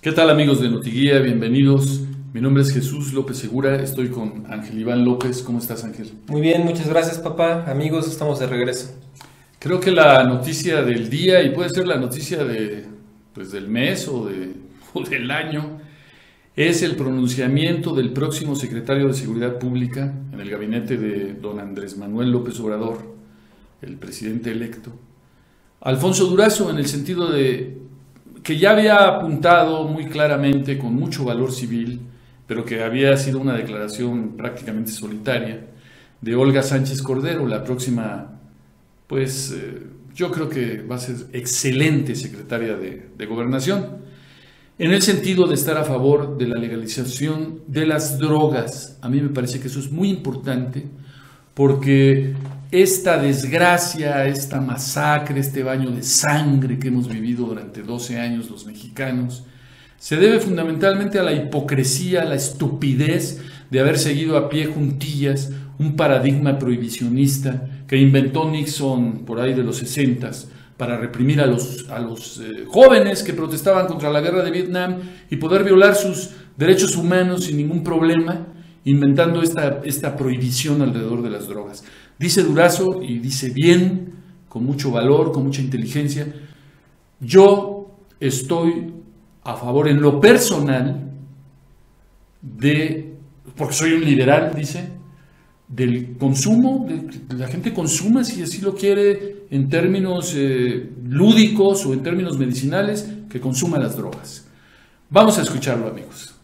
¿Qué tal, amigos de Notiguía? Bienvenidos. Mi nombre es Jesús López Segura, estoy con Ángel Iván López. ¿Cómo estás, Ángel? Muy bien, muchas gracias, papá. Amigos, estamos de regreso. Creo que la noticia del día, y puede ser la noticia del mes o del año, es el pronunciamiento del próximo secretario de Seguridad Pública en el gabinete de don Andrés Manuel López Obrador, el presidente electo, Alfonso Durazo, en el sentido de que ya había apuntado muy claramente, con mucho valor civil, pero que había sido una declaración prácticamente solitaria, de Olga Sánchez Cordero, la próxima, yo creo que va a ser excelente secretaria de Gobernación, en el sentido de estar a favor de la legalización de las drogas. A mí me parece que eso es muy importante, porque esta desgracia, esta masacre, este baño de sangre que hemos vivido durante 12 años los mexicanos, se debe fundamentalmente a la hipocresía, a la estupidez de haber seguido a pie juntillas un paradigma prohibicionista que inventó Nixon por ahí de los 60s para reprimir a los jóvenes que protestaban contra la guerra de Vietnam y poder violar sus derechos humanos sin ningún problema, inventando esta prohibición alrededor de las drogas. Dice Durazo, y dice bien, con mucho valor, con mucha inteligencia: yo estoy a favor en lo personal porque soy un liberal, dice, del consumo, de que la gente consuma, si así lo quiere, en términos lúdicos o en términos medicinales, que consuma las drogas. Vamos a escucharlo, amigos.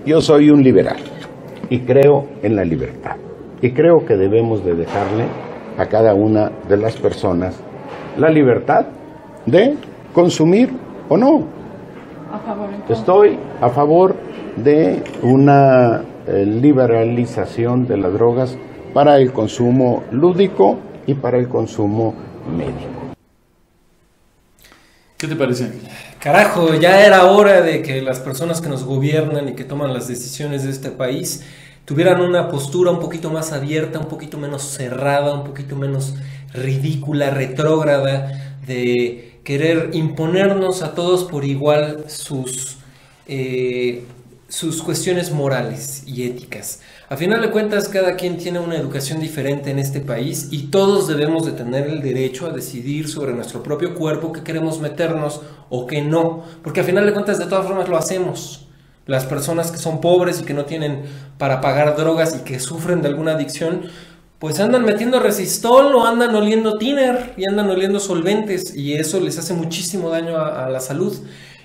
Yo soy un liberal y creo en la libertad, y creo que debemos de dejarle a cada una de las personas la libertad de consumir o no. Estoy a favor de una liberalización de las drogas para el consumo lúdico y para el consumo médico. ¿Qué te parece, Ángel? Carajo, ya era hora de que las personas que nos gobiernan y que toman las decisiones de este país tuvieran una postura un poquito más abierta, un poquito menos cerrada, un poquito menos ridícula, retrógrada, de querer imponernos a todos por igual sus cuestiones morales y éticas. A final de cuentas, cada quien tiene una educación diferente en este país y todos debemos de tener el derecho a decidir sobre nuestro propio cuerpo qué queremos meternos o qué no, porque a final de cuentas de todas formas lo hacemos. Las personas que son pobres y que no tienen para pagar drogas y que sufren de alguna adicción, pues andan metiendo resistol o andan oliendo tiner y andan oliendo solventes, y eso les hace muchísimo daño a la salud.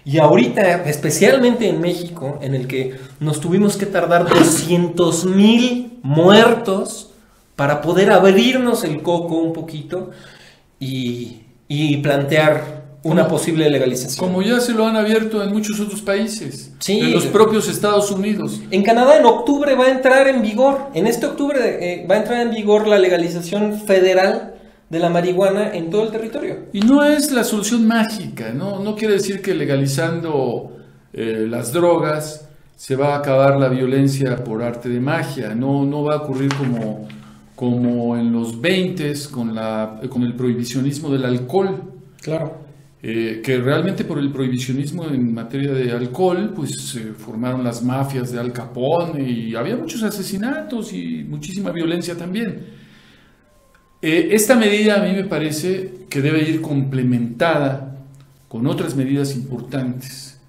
Y ahorita, especialmente en México, en el que nos tuvimos que tardar 200,000 muertos para poder abrirnos el coco un poquito y plantear una posible legalización. Como ya se lo han abierto en muchos otros países, sí, en los propios Estados Unidos. En Canadá en octubre va a entrar en vigor, en este octubre va a entrar en vigor la legalización federal de la marihuana en todo el territorio. Y no es la solución mágica, no quiere decir que legalizando las drogas se va a acabar la violencia por arte de magia. No va a ocurrir como en los 20s con el prohibicionismo del alcohol. Claro. Que realmente por el prohibicionismo en materia de alcohol, pues se formaron las mafias de Al Capone y había muchos asesinatos y muchísima violencia también. Esta medida a mí me parece que debe ir complementada con otras medidas importantes.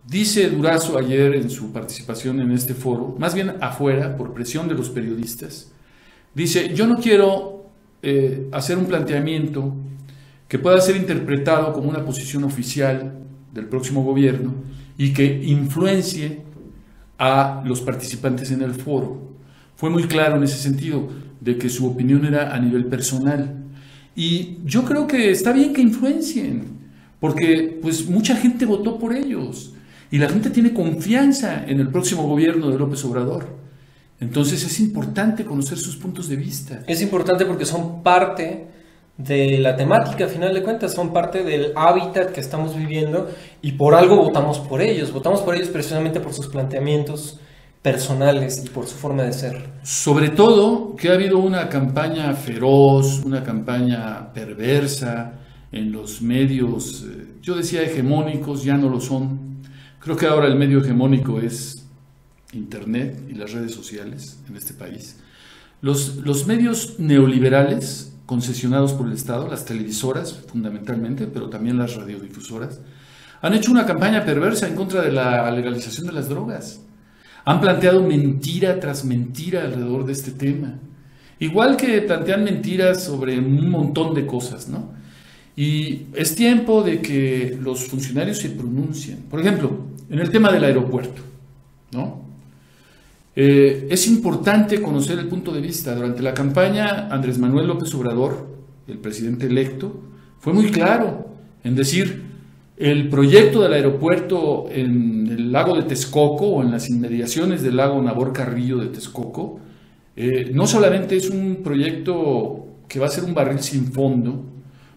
Dice Durazo ayer en su participación en este foro, más bien afuera, por presión de los periodistas, dice: yo no quiero hacer un planteamiento que pueda ser interpretado como una posición oficial del próximo gobierno y que influencie a los participantes en el foro. Fue muy claro en ese sentido, de que su opinión era a nivel personal. Y yo creo que está bien que influencien, porque pues mucha gente votó por ellos y la gente tiene confianza en el próximo gobierno de López Obrador. Entonces es importante conocer sus puntos de vista. Es importante porque son parte de la temática, a final de cuentas, son parte del hábitat que estamos viviendo y por algo votamos por ellos precisamente por sus planteamientos personales y por su forma de ser. Sobre todo que ha habido una campaña feroz, una campaña perversa, en los medios, yo decía hegemónicos, ya no lo son. Creo que ahora el medio hegemónico es Internet y las redes sociales en este país. Los medios neoliberales concesionados por el Estado, las televisoras fundamentalmente, pero también las radiodifusoras, han hecho una campaña perversa en contra de la legalización de las drogas. Han planteado mentira tras mentira alrededor de este tema. Igual que plantean mentiras sobre un montón de cosas, ¿no? Y es tiempo de que los funcionarios se pronuncien. Por ejemplo, en el tema del aeropuerto, ¿no? Es importante conocer el punto de vista. Durante la campaña, Andrés Manuel López Obrador, el presidente electo, fue muy claro en decir: el proyecto del aeropuerto en el lago de Texcoco o en las inmediaciones del lago Nabor Carrillo de Texcoco, no solamente es un proyecto que va a ser un barril sin fondo,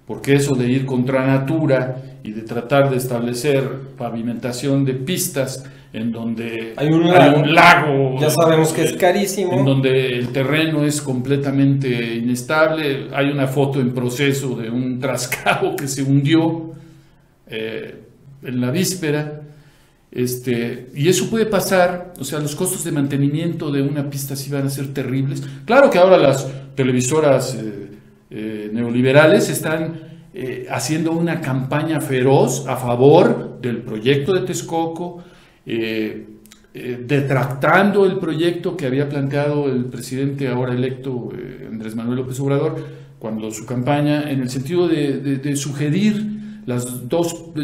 porque eso de ir contra natura y de tratar de establecer pavimentación de pistas en donde hay un lago, ya sabemos que es carísimo, en donde el terreno es completamente inestable. Hay una foto en proceso de un trascabo que se hundió en la víspera, y eso puede pasar. O sea, los costos de mantenimiento de una pista sí van a ser terribles. Claro que ahora las televisoras neoliberales están haciendo una campaña feroz a favor del proyecto de Texcoco, detractando el proyecto que había planteado el presidente ahora electo, Andrés Manuel López Obrador, cuando su campaña, en el sentido de sugerir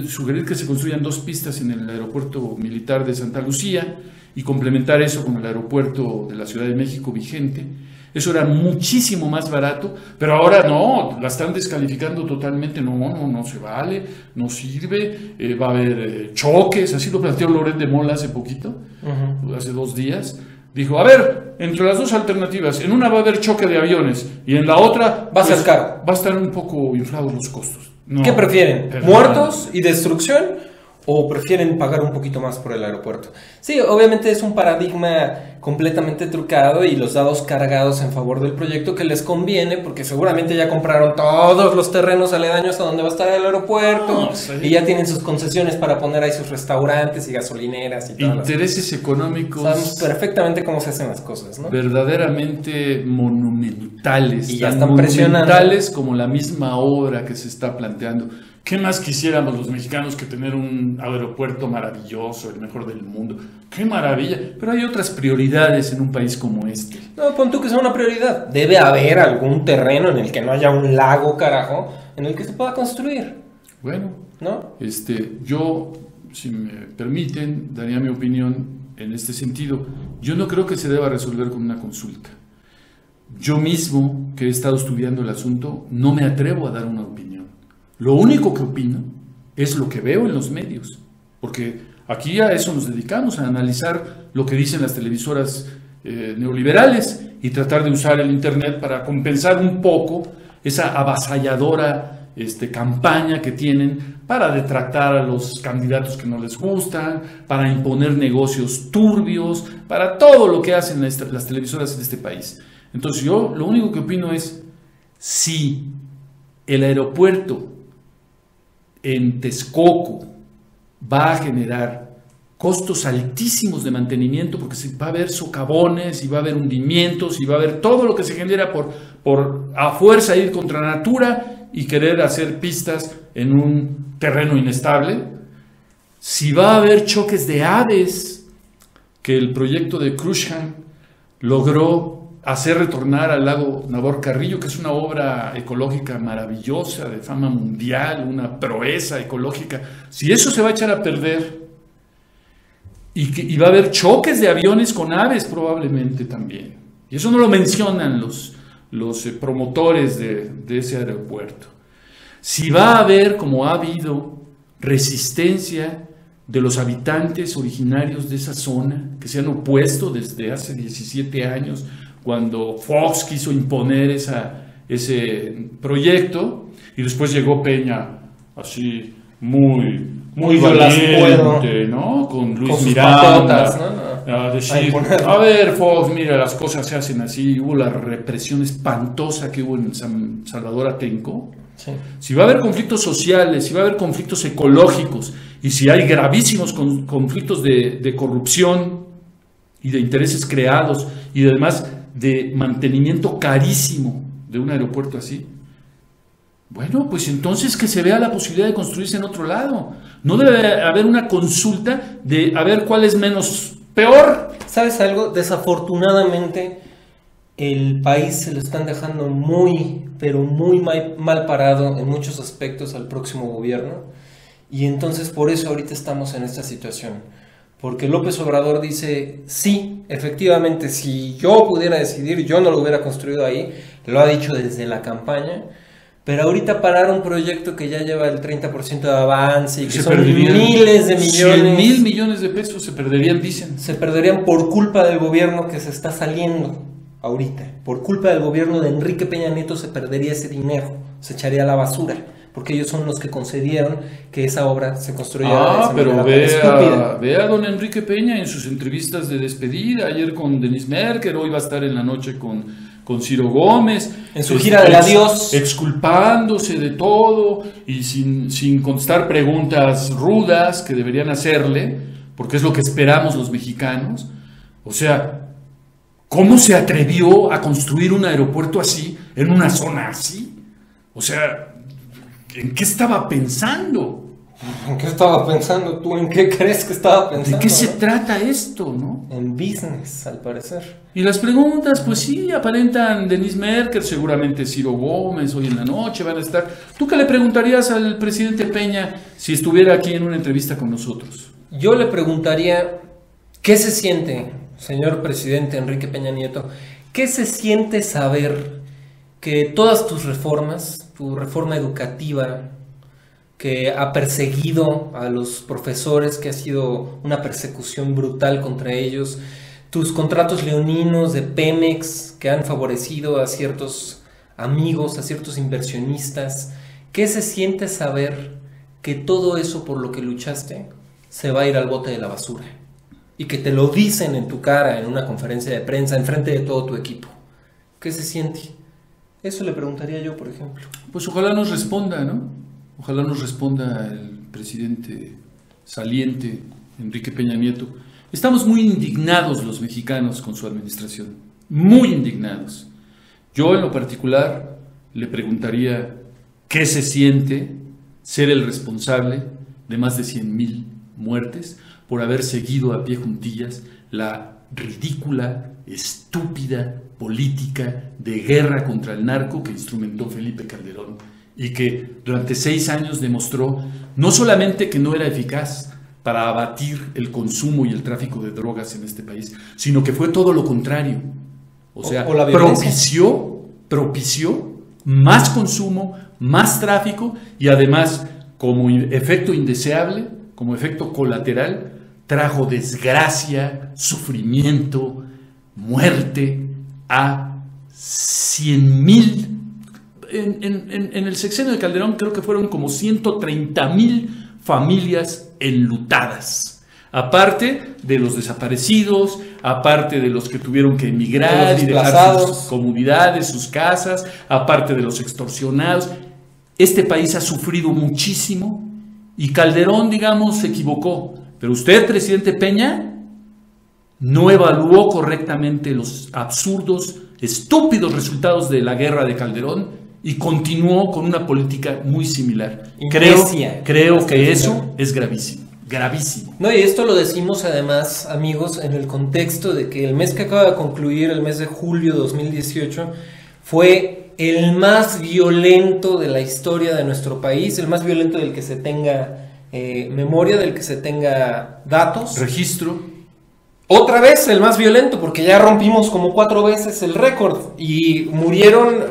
sugerir que se construyan 2 pistas en el aeropuerto militar de Santa Lucía y complementar eso con el aeropuerto de la Ciudad de México vigente. Eso era muchísimo más barato, pero ahora no, la están descalificando totalmente. No se vale, no sirve, va a haber choques. Así lo planteó Loret de Mola hace poquito, hace 2 días. Dijo: a ver, entre las 2 alternativas, en una va a haber choque de aviones y en la otra va a ser caro. Va a estar un poco inflados los costos. No, ¿qué prefieren? ¿Muertos y destrucción? ¿O prefieren pagar un poquito más por el aeropuerto? Sí, obviamente es un paradigma completamente trucado y los dados cargados en favor del proyecto que les conviene, porque seguramente ya compraron todos los terrenos aledaños a donde va a estar el aeropuerto, y ya tienen sus concesiones para poner ahí sus restaurantes y gasolineras y todas intereses económicos. Sabemos perfectamente cómo se hacen las cosas, ¿no? Verdaderamente monumentales. Y ya están presionando. Monumentales como la misma obra que se está planteando. ¿Qué más quisiéramos los mexicanos que tener un aeropuerto maravilloso, el mejor del mundo? ¡Qué maravilla! Pero hay otras prioridades en un país como este. No, pon tú que sea una prioridad. Debe haber algún terreno en el que no haya un lago, carajo, en el que se pueda construir. Bueno, ¿no? Yo, si me permiten, daría mi opinión en este sentido. Yo no creo que se deba resolver con una consulta. Yo mismo, que he estado estudiando el asunto, no me atrevo a dar una opinión. Lo único que opino es lo que veo en los medios, porque aquí a eso nos dedicamos, a analizar lo que dicen las televisoras neoliberales y tratar de usar el Internet para compensar un poco esa avasalladora campaña que tienen para detractar a los candidatos que no les gustan, para imponer negocios turbios, para todo lo que hacen las televisoras en este país. Entonces yo lo único que opino es: si el aeropuerto en Texcoco va a generar costos altísimos de mantenimiento, porque va a haber socavones y va a haber hundimientos y va a haber todo lo que se genera por a fuerza ir contra natura y querer hacer pistas en un terreno inestable. Si va a haber choques de aves, que el proyecto de Crushhan logró hacer retornar al lago Nabor Carrillo, que es una obra ecológica maravillosa, de fama mundial, una proeza ecológica. Si eso se va a echar a perder, y va a haber choques de aviones con aves probablemente también, y eso no lo mencionan los promotores de ese aeropuerto. Si va a haber, como ha habido, resistencia de los habitantes originarios de esa zona, que se han opuesto desde hace 17 años, cuando Fox quiso imponer ese proyecto, y después llegó Peña así muy valiente, ¿no? Con Luis Miranda, patotas, ¿no? A decir: a ver, Fox, mira, las cosas se hacen así. Hubo la represión espantosa que hubo en San Salvador Atenco, Sí. Si va a haber conflictos sociales, si va a haber conflictos ecológicos y si hay gravísimos conflictos de corrupción y de intereses creados y además de mantenimiento carísimo de un aeropuerto así, bueno, pues entonces que se vea la posibilidad de construirse en otro lado. No debe haber una consulta de a ver cuál es menos peor. ¿Sabes algo? Desafortunadamente, el país se lo están dejando muy, pero muy mal parado en muchos aspectos al próximo gobierno. Y entonces por eso ahorita estamos en esta situación. Porque López Obrador dice, sí, efectivamente, si yo pudiera decidir, yo no lo hubiera construido ahí. Lo ha dicho desde la campaña. Pero ahorita parar un proyecto que ya lleva el 30% de avance y que son miles de millones. 100,000 millones de pesos se perderían, dicen. Se perderían por culpa del gobierno que se está saliendo ahorita. Por culpa del gobierno de Enrique Peña Nieto se perdería ese dinero, se echaría a la basura. Porque ellos son los que concedieron que esa obra se construyera. Pero ve a don Enrique Peña en sus entrevistas de despedida, ayer con Denise Merker, hoy va a estar en la noche con Ciro Gómez. En su gira del adiós. Exculpándose de todo y sin contestar preguntas rudas que deberían hacerle, porque es lo que esperamos los mexicanos. O sea, ¿cómo se atrevió a construir un aeropuerto así, en una zona así? O sea, ¿en qué estaba pensando? ¿En qué estaba pensando tú? ¿En qué crees que estaba pensando? ¿De qué se trata esto, no? En business, al parecer. Y las preguntas, pues sí, aparentan Denise Merker, seguramente Ciro Gómez, hoy en la noche van a estar. ¿Tú qué le preguntarías al presidente Peña si estuviera aquí en una entrevista con nosotros? Yo le preguntaría, ¿qué se siente, señor presidente Enrique Peña Nieto? ¿Qué se siente saber que todas tus reformas, tu reforma educativa, que ha perseguido a los profesores, que ha sido una persecución brutal contra ellos, tus contratos leoninos de Pemex que han favorecido a ciertos amigos, a ciertos inversionistas, ¿qué se siente saber que todo eso por lo que luchaste se va a ir al bote de la basura? Y que te lo dicen en tu cara en una conferencia de prensa, enfrente de todo tu equipo. ¿Qué se siente? Eso le preguntaría yo, por ejemplo. Pues ojalá nos responda, ¿no? Ojalá nos responda el presidente saliente, Enrique Peña Nieto. Estamos muy indignados los mexicanos con su administración, muy indignados. Yo en lo particular le preguntaría qué se siente ser el responsable de más de 100,000 muertes por haber seguido a pie juntillas la ridícula, estúpida política de guerra contra el narco que instrumentó Felipe Calderón y que durante 6 años demostró no solamente que no era eficaz para abatir el consumo y el tráfico de drogas en este país, sino que fue todo lo contrario. O sea, propició más consumo, más tráfico y además, como efecto indeseable, como efecto colateral, trajo desgracia, sufrimiento, muerte a 100,000. En el sexenio de Calderón creo que fueron como 130,000 familias enlutadas, aparte de los desaparecidos, aparte de los que tuvieron que emigrar y dejar sus comunidades, sus casas, aparte de los extorsionados. Este país ha sufrido muchísimo y Calderón, digamos, se equivocó, pero usted, presidente Peña, no evaluó correctamente los absurdos, estúpidos resultados de la guerra de Calderón y continuó con una política muy similar. Creo que eso es gravísimo, gravísimo. No, y esto lo decimos además, amigos, en el contexto de que el mes que acaba de concluir, el mes de julio de 2018, fue el más violento de la historia de nuestro país, el más violento del que se tenga memoria, del que se tenga datos. Registro. Otra vez el más violento, porque ya rompimos como 4 veces el récord y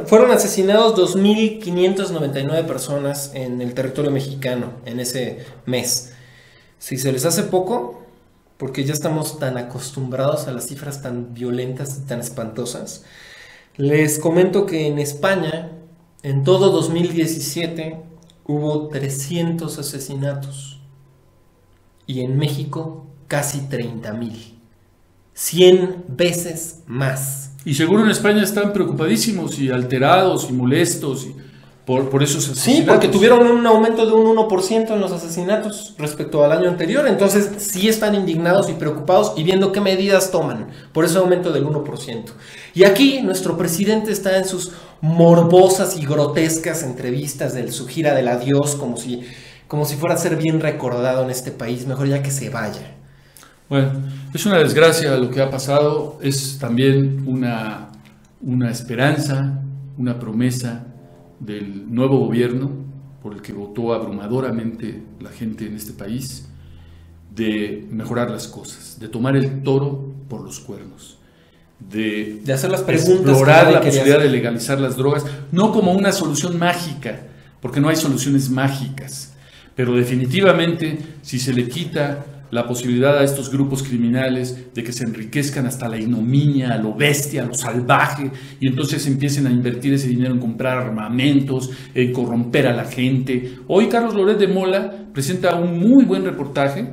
fueron asesinados 2,599 personas en el territorio mexicano en ese mes. Si se les hace poco, porque ya estamos tan acostumbrados a las cifras tan violentas y tan espantosas, les comento que en España, en todo 2017, hubo 300 asesinatos y en México casi 30,000. 100 veces más. Y seguro en España están preocupadísimos y alterados y molestos. por esos asesinatos. Sí, porque tuvieron un aumento de un 1% en los asesinatos respecto al año anterior. Entonces sí están indignados y preocupados y viendo qué medidas toman por ese aumento del 1%. Y aquí nuestro presidente está en sus morbosas y grotescas entrevistas de su gira del adiós, como si fuera a ser bien recordado en este país. Mejor ya que se vaya. Bueno, es una desgracia lo que ha pasado, es también una esperanza, una promesa del nuevo gobierno por el que votó abrumadoramente la gente en este país, de mejorar las cosas, de tomar el toro por los cuernos, de hacer las preguntas, explorar la posibilidad de legalizar las drogas, no como una solución mágica, porque no hay soluciones mágicas, pero definitivamente si se le quita la posibilidad a estos grupos criminales de que se enriquezcan hasta la ignominia, a lo bestia, a lo salvaje, y entonces empiecen a invertir ese dinero en comprar armamentos, en corromper a la gente. Hoy Carlos Loret de Mola presenta un muy buen reportaje,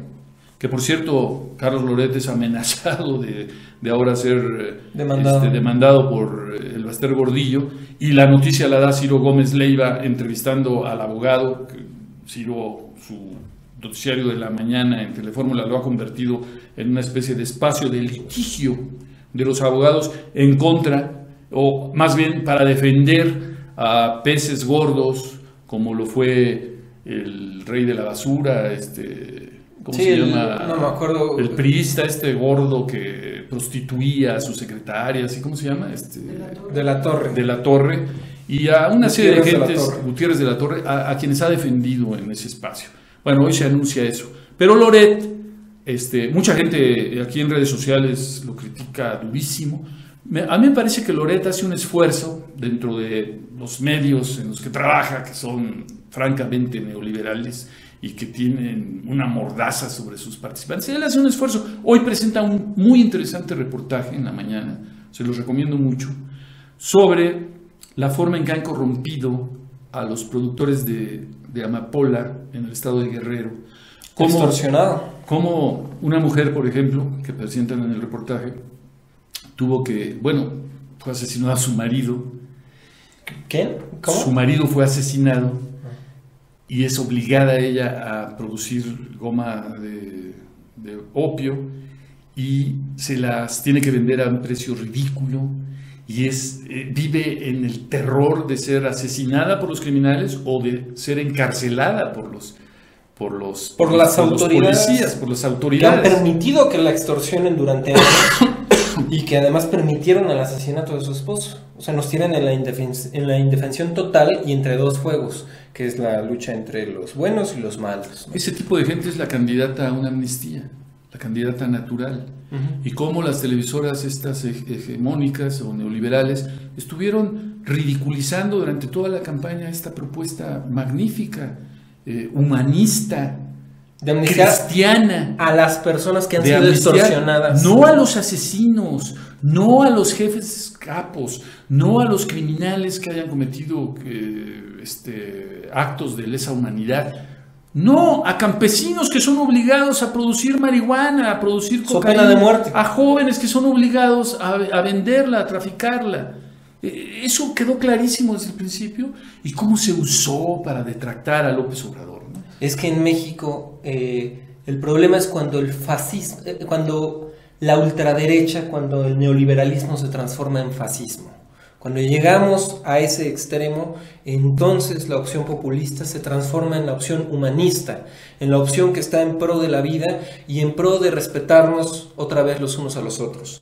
que por cierto, Carlos Loret es amenazado de ahora ser demandado por el Baster Gordillo, y la noticia la da Ciro Gómez Leiva entrevistando al abogado. Ciro, su noticiario de la mañana en Telefórmula lo ha convertido en una especie de espacio de litigio de los abogados en contra, o más bien para defender a peces gordos, como lo fue el rey de la basura, ¿cómo se llama? No me acuerdo. El priista gordo que prostituía a sus secretarias, ¿y cómo se llama? De la Torre. De la Torre, y a una serie de gentes, Gutiérrez de la Torre, a quienes ha defendido en ese espacio. Bueno, hoy se anuncia eso. Pero Loret, mucha gente aquí en redes sociales lo critica durísimo. A mí me parece que Loret hace un esfuerzo dentro de los medios en los que trabaja, que son francamente neoliberales y que tienen una mordaza sobre sus participantes. Él hace un esfuerzo. Hoy presenta un muy interesante reportaje en la mañana, se los recomiendo mucho, sobre la forma en que han corrompido a los productores de amapola en el estado de Guerrero. Extorsionado. Como una mujer, por ejemplo, que presentan en el reportaje, fue asesinado a su marido. ¿Qué? ¿Cómo? Su marido fue asesinado y es obligada ella a producir goma de opio y se las tiene que vender a un precio ridículo. Y vive en el terror de ser asesinada por los criminales o de ser encarcelada por las autoridades, por las autoridades que han permitido que la extorsionen durante años y que además permitieron el asesinato de su esposo. O sea, nos tienen en la indefensión total y entre dos fuegos, que es la lucha entre los buenos y los malos, ¿no? Ese tipo de gente es la candidata a una amnistía, la candidata natural. Y cómo las televisoras estas hegemónicas o neoliberales estuvieron ridiculizando durante toda la campaña esta propuesta magnífica, humanista, de amnistía cristiana, a las personas que han sido extorsionadas. No a los asesinos, no a los jefes capos, no a los criminales que hayan cometido actos de lesa humanidad. No, a campesinos que son obligados a producir marihuana, a producir cocaína, de muerte. A jóvenes que son obligados a venderla, a traficarla. Eso quedó clarísimo desde el principio. ¿Y cómo se usó para detractar a López Obrador, ¿no? Es que en México el problema es cuando el fascismo, cuando la ultraderecha, cuando el neoliberalismo se transforma en fascismo. Cuando llegamos a ese extremo, entonces la opción populista se transforma en la opción humanista, en la opción que está en pro de la vida y en pro de respetarnos otra vez los unos a los otros.